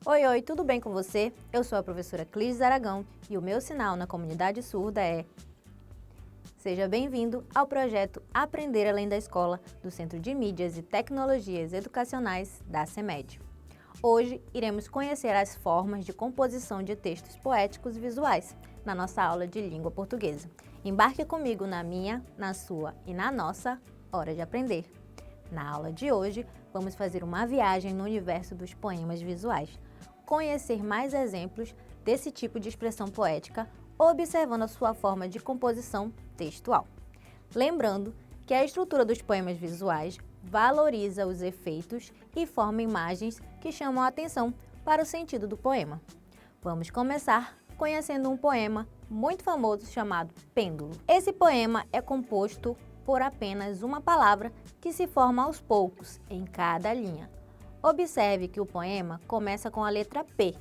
Oi, oi, tudo bem com você? Eu sou a professora Clis Aragão e o meu sinal na comunidade surda é: seja bem-vindo ao projeto Aprender Além da Escola do Centro de Mídias e Tecnologias Educacionais da CEMED. Hoje iremos conhecer as formas de composição de textos poéticos visuais na nossa aula de língua portuguesa. Embarque comigo na minha, na sua e na nossa Hora de Aprender. Na aula de hoje, vamos fazer uma viagem no universo dos poemas visuais, conhecer mais exemplos desse tipo de expressão poética, observando a sua forma de composição textual. Lembrando que a estrutura dos poemas visuais valoriza os efeitos e forma imagens que chamam a atenção para o sentido do poema. Vamos começar conhecendo um poema muito famoso chamado Pêndulo. Esse poema é composto por apenas uma palavra que se forma aos poucos em cada linha. Observe que o poema começa com a letra P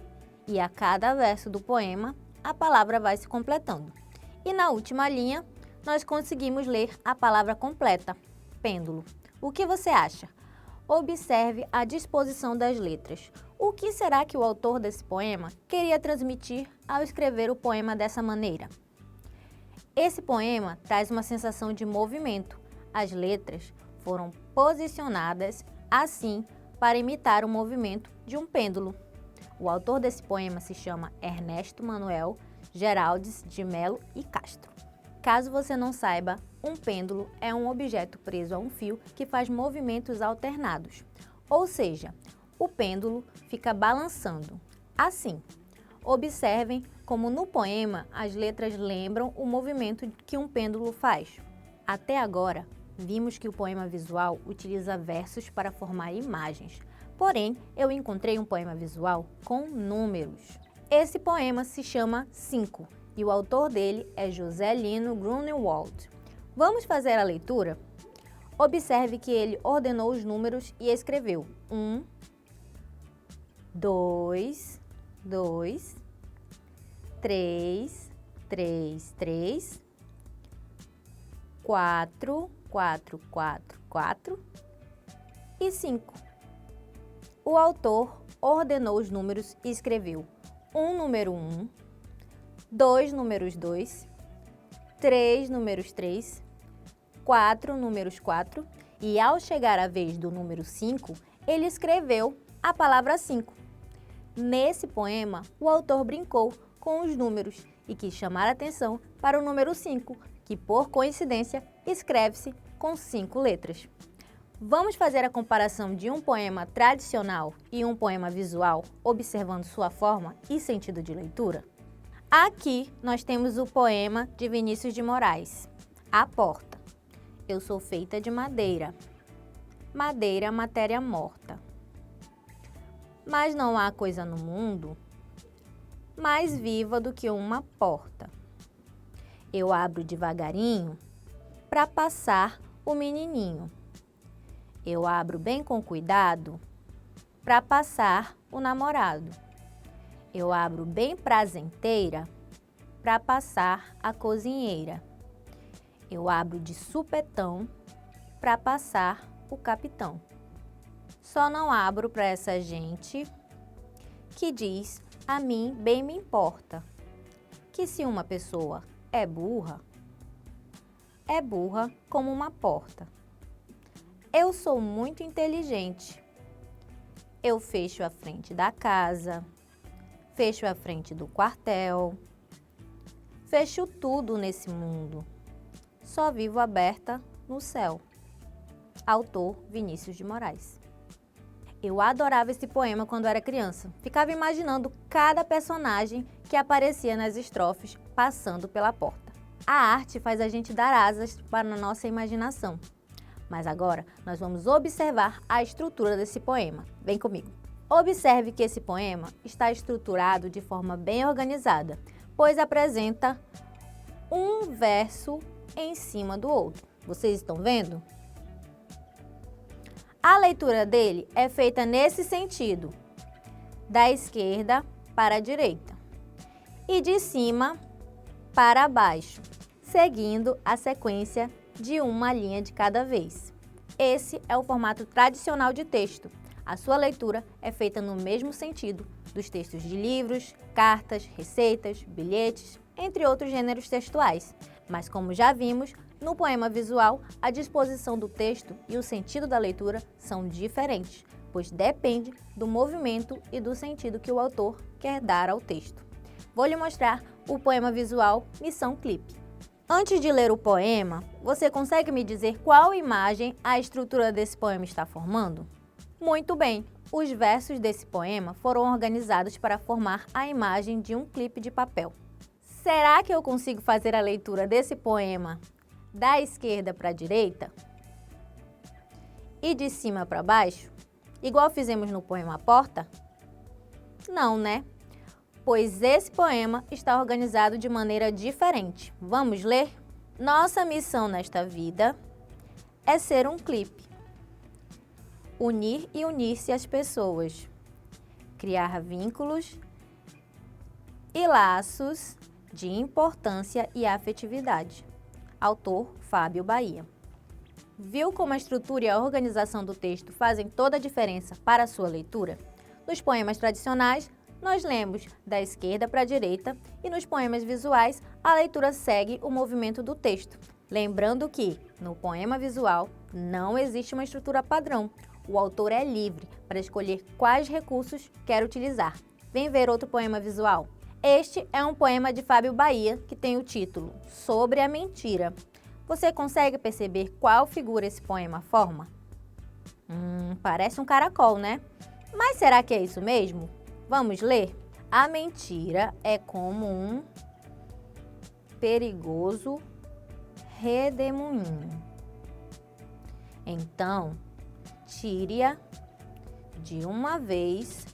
e a cada verso do poema a palavra vai se completando. E na última linha nós conseguimos ler a palavra completa, pêndulo. O que você acha? Observe a disposição das letras. O que será que o autor desse poema queria transmitir ao escrever o poema dessa maneira? Esse poema traz uma sensação de movimento. As letras foram posicionadas assim para imitar o movimento de um pêndulo. O autor desse poema se chama Ernesto Manuel Geraldes de Melo e Castro. Caso você não saiba, um pêndulo é um objeto preso a um fio que faz movimentos alternados, ou seja, o pêndulo fica balançando. Assim, observem como no poema as letras lembram o movimento que um pêndulo faz. Até agora, vimos que o poema visual utiliza versos para formar imagens. Porém, eu encontrei um poema visual com números. Esse poema se chama 5 e o autor dele é José Lino Grunewald. Vamos fazer a leitura? Observe que ele ordenou os números e escreveu 1, 2, 2, 3, 3, 3, 4, 4, 4, 4 e 5. O autor ordenou os números e escreveu número 1, 2 números 2, 3 números 3, 4 números 4 e ao chegar a vez do número 5, ele escreveu a palavra 5. Nesse poema, o autor brincou com os números e quis chamar a atenção para o número 5, que por coincidência escreve-se com 5 letras. Vamos fazer a comparação de um poema tradicional e um poema visual, observando sua forma e sentido de leitura? Aqui nós temos o poema de Vinícius de Moraes, A Porta. Eu sou feita de madeira, madeira, matéria morta. Mas não há coisa no mundo mais viva do que uma porta. Eu abro devagarinho para passar o menininho. Eu abro bem com cuidado para passar o namorado. Eu abro bem prazenteira para passar a cozinheira. Eu abro de supetão para passar o capitão. Só não abro para essa gente que diz a mim bem me importa que se uma pessoa é burra como uma porta. Eu sou muito inteligente. Eu fecho a frente da casa, fecho a frente do quartel, fecho tudo nesse mundo. Só vivo aberta no céu. Autor Vinícius de Moraes. Eu adorava esse poema quando era criança. Ficava imaginando cada personagem que aparecia nas estrofes passando pela porta. A arte faz a gente dar asas para a nossa imaginação. Mas agora nós vamos observar a estrutura desse poema. Vem comigo. Observe que esse poema está estruturado de forma bem organizada, pois apresenta um verso em cima do outro. Vocês estão vendo? A leitura dele é feita nesse sentido, da esquerda para a direita e de cima para baixo, seguindo a sequência de uma linha de cada vez. Esse é o formato tradicional de texto. A sua leitura é feita no mesmo sentido dos textos de livros, cartas, receitas, bilhetes, entre outros gêneros textuais. Mas como já vimos, no poema visual, a disposição do texto e o sentido da leitura são diferentes, pois depende do movimento e do sentido que o autor quer dar ao texto. Vou lhe mostrar o poema visual Missão Clipe. Antes de ler o poema, você consegue me dizer qual imagem a estrutura desse poema está formando? Muito bem, os versos desse poema foram organizados para formar a imagem de um clipe de papel. Será que eu consigo fazer a leitura desse poema da esquerda para a direita e de cima para baixo, igual fizemos no poema Porta? Não, né? Pois esse poema está organizado de maneira diferente. Vamos ler? Nossa missão nesta vida é ser um clipe. Unir e unir-se às pessoas. Criar vínculos e laços de importância e afetividade. Autor Fábio Bahia. Viu como a estrutura e a organização do texto fazem toda a diferença para a sua leitura? Nos poemas tradicionais, nós lemos da esquerda para a direita e nos poemas visuais, a leitura segue o movimento do texto. Lembrando que, no poema visual, não existe uma estrutura padrão. O autor é livre para escolher quais recursos quer utilizar. Vem ver outro poema visual. Este é um poema de Fábio Bahia que tem o título Sobre a Mentira. Você consegue perceber qual figura esse poema forma? Parece um caracol, né? Mas será que é isso mesmo? Vamos ler? A mentira é como um perigoso redemoinho. Então, tire-a de uma vez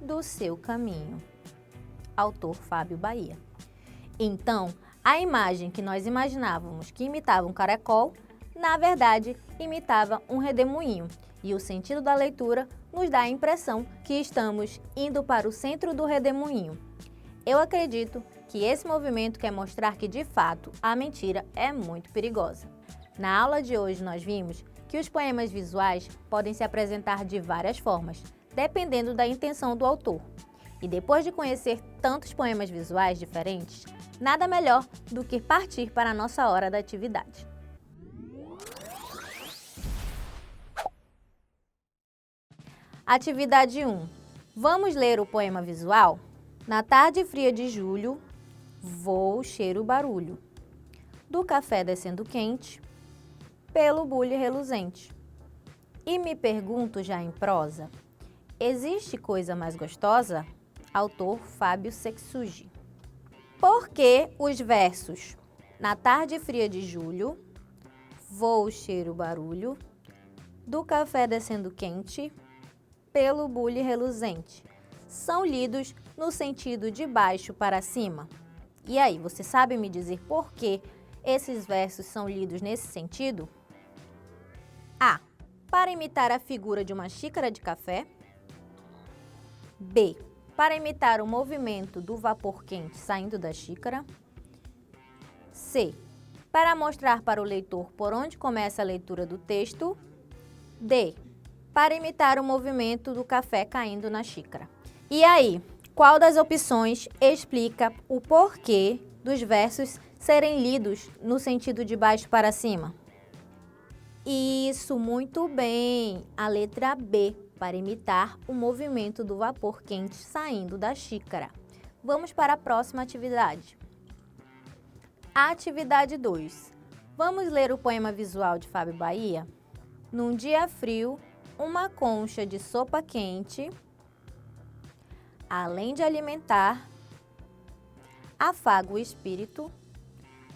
do seu caminho. Autor Fábio Bahia. Então, a imagem que nós imaginávamos que imitava um caracol, na verdade, imitava um redemoinho. E o sentido da leitura nos dá a impressão que estamos indo para o centro do redemoinho. Eu acredito que esse movimento quer mostrar que, de fato, a mentira é muito perigosa. Na aula de hoje, nós vimos que os poemas visuais podem se apresentar de várias formas, dependendo da intenção do autor. E depois de conhecer tantos poemas visuais diferentes, nada melhor do que partir para a nossa hora da atividade. Atividade 1. Vamos ler o poema visual? Na tarde fria de julho, vou cheiro barulho. Do café descendo quente, pelo bule reluzente. E me pergunto já em prosa, existe coisa mais gostosa? Autor Fábio Sexugi. Por que os versos na tarde fria de julho, vou cheiro barulho, do café descendo quente, pelo bule reluzente, são lidos no sentido de baixo para cima? E aí, você sabe me dizer por que esses versos são lidos nesse sentido? A. Para imitar a figura de uma xícara de café. B. Para imitar o movimento do vapor quente saindo da xícara. C. Para mostrar para o leitor por onde começa a leitura do texto. D. Para imitar o movimento do café caindo na xícara. E aí, qual das opções explica o porquê dos versos serem lidos no sentido de baixo para cima? Isso, muito bem! A letra B, para imitar o movimento do vapor quente saindo da xícara. Vamos para a próxima atividade. Atividade 2. Vamos ler o poema visual de Fábio Bahia? Num dia frio, uma concha de sopa quente, além de alimentar, afaga o espírito,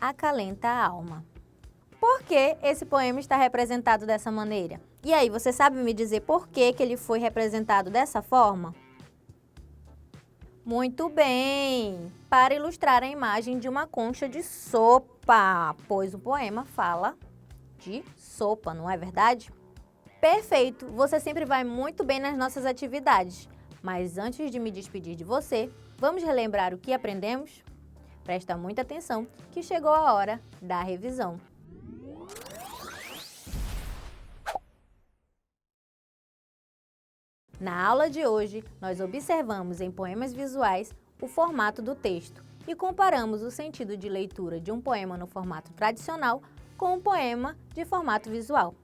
acalenta a alma. Por que esse poema está representado dessa maneira? E aí, você sabe me dizer por que ele foi representado dessa forma? Muito bem! Para ilustrar a imagem de uma concha de sopa, pois o poema fala de sopa, não é verdade? Perfeito! Você sempre vai muito bem nas nossas atividades. Mas antes de me despedir de você, vamos relembrar o que aprendemos? Presta muita atenção que chegou a hora da revisão. Na aula de hoje, nós observamos em poemas visuais o formato do texto e comparamos o sentido de leitura de um poema no formato tradicional com um poema de formato visual.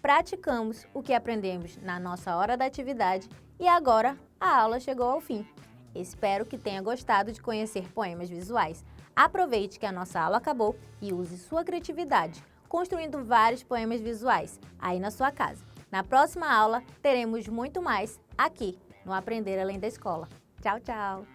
Praticamos o que aprendemos na nossa hora da atividade e agora a aula chegou ao fim. Espero que tenha gostado de conhecer poemas visuais. Aproveite que a nossa aula acabou e use sua criatividade, construindo vários poemas visuais aí na sua casa. Na próxima aula, teremos muito mais aqui no Aprender Além da Escola. Tchau, tchau!